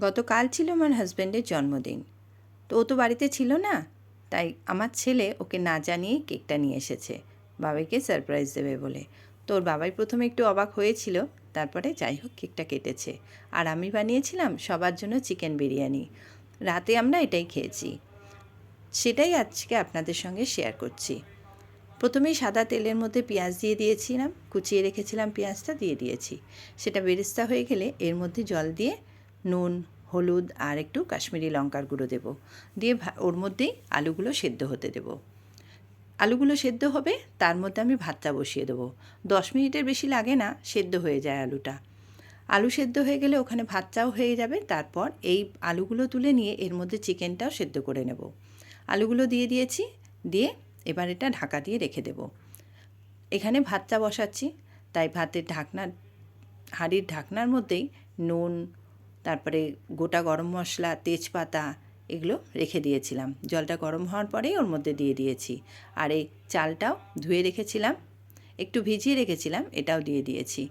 গতকাল ছিল আমার হাজব্যান্ডের জন্মদিন, তো ও তো বাড়িতে ছিল না, তাই আমার ছেলে ওকে না জানিয়েই কেকটা নিয়ে এসেছে বাবাইকে সারপ্রাইজ দেবে বলে। তো ওর বাবাই প্রথমে একটু অবাক হয়েছিল, তারপরে যাই হোক কেকটা কেটেছে। আর আমি বানিয়েছিলাম সবার জন্য চিকেন বিরিয়ানি। রাতে আমরা এটাই খেয়েছি, সেটাই আজকে আপনাদের সঙ্গে শেয়ার করছি। প্রথমেই সাদা তেলের মধ্যে পেঁয়াজ দিয়ে দিয়েছিলাম, কুচিয়ে রেখেছিলাম পেঁয়াজটা দিয়ে দিয়েছি। সেটা বেরেস্তা হয়ে গেলে এর মধ্যে জল দিয়ে নুন, হলুদ আর একটু কাশ্মীরি লঙ্কার গুঁড়ো দেবো, দিয়ে ওর মধ্যেই আলুগুলো সেদ্ধ হতে দেবো। আলুগুলো সেদ্ধ হবে, তার মধ্যে আমি ভাতটা বসিয়ে দেবো। 10 মিনিটের বেশি লাগে না, সেদ্ধ হয়ে যায় আলুটা। আলু সেদ্ধ হয়ে গেলে ওখানে ভাতটাও হয়ে যাবে। তারপর এই আলুগুলো তুলে নিয়ে এর মধ্যে চিকেনটাও সেদ্ধ করে নেব। আলুগুলো দিয়ে দিয়েছি, দিয়ে এবার এটা ঢাকা দিয়ে রেখে দেব। এখানে ভাতটা বসাচ্ছি, তাই ভাতের হাঁড়ির ঢাকনার মধ্যেই নুন, তারপরে গোটা গরম মশলা, তেজপাতা এগুলো রেখে দিয়েছিলাম। জলটা গরম হওয়ার পরেই ওর মধ্যে দিয়ে দিয়েছি। আর এই চালটাও ধুয়ে রেখেছিলাম, একটু ভিজিয়ে রেখেছিলাম, এটাও দিয়ে দিয়েছি।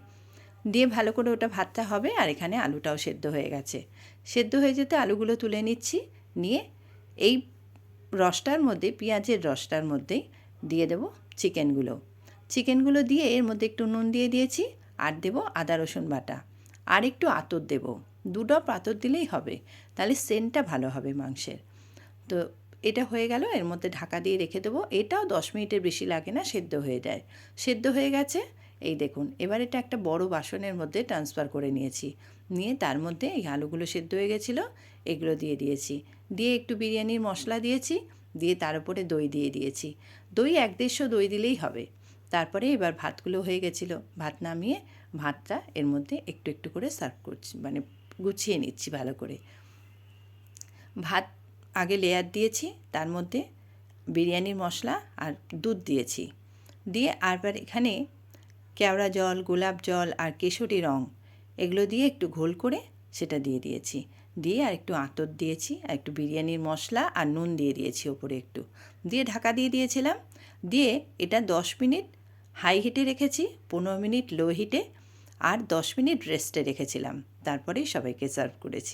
দিয়ে ভালো করে ওটা ভাতটা হবে, আর এখানে আলুটাও সেদ্ধ হয়ে গেছে। সেদ্ধ হয়ে যেতে আলুগুলো তুলে নিচ্ছি, নিয়ে এই রসটার মধ্যে, পেঁয়াজের রসটার মধ্যেই দিয়ে দেব চিকেনগুলো দিয়ে এর মধ্যে একটু নুন দিয়ে দিয়েছি, আর দেব আদা রসুন বাটা, আর একটু আতর দেব। 2 ড্রপ আতর দিলেই হবে, তাহলে সেন্টটা ভালো হবে মাংসের। তো এটা হয়ে গেল, এর মধ্যে ঢাকা দিয়ে রেখে দেবো। এটাও 10 মিনিটের বেশি লাগে না, সেদ্ধ হয়ে যায়। সেদ্ধ হয়ে গেছে, এই দেখুন। এবার এটা একটা বড় বাসনের মধ্যে ট্রান্সফার করে নিয়েছি, নিয়ে তার মধ্যে এই আলুগুলো সেদ্ধ হয়ে গেছিলো, এগুলো দিয়ে দিয়েছি। দিয়ে একটু বিরিয়ানির মশলা দিয়েছি, দিয়ে তার উপরে দই দিয়ে দিয়েছি। দই 1-1.5 দই দিলেই হবে। তারপরে এবার ভাতগুলো হয়ে গেছিলো, ভাত নামিয়ে ভাতটা এর মধ্যে একটু একটু করে সার্ভ করছি, মানে গুছিয়ে নিচ্ছি ভালো করে। ভাত আগে লেয়ার দিয়েছি, তার মধ্যে বিরিয়ানির মশলা আর দুধ দিয়েছি, দিয়ে আরবার এখানে কেওড়া জল, গোলাপ জল আর কেশরী রং এগুলো দিয়ে একটু ঘোল করে সেটা দিয়ে দিয়েছি। দিয়ে আর একটু আঁতর দিয়েছি, আর একটু বিরিয়ানির মশলা আর নুন দিয়ে দিয়েছি ওপরে একটু, দিয়ে ঢাকা দিয়ে দিয়েছিলাম। দিয়ে এটা 10 মিনিট হাই হিটে রেখেছি, 15 মিনিট লো হিটে, আর 10 মিনিট রেস্টে রেখেছিলাম। তারপরেই সবাইকে সার্ভ করেছি।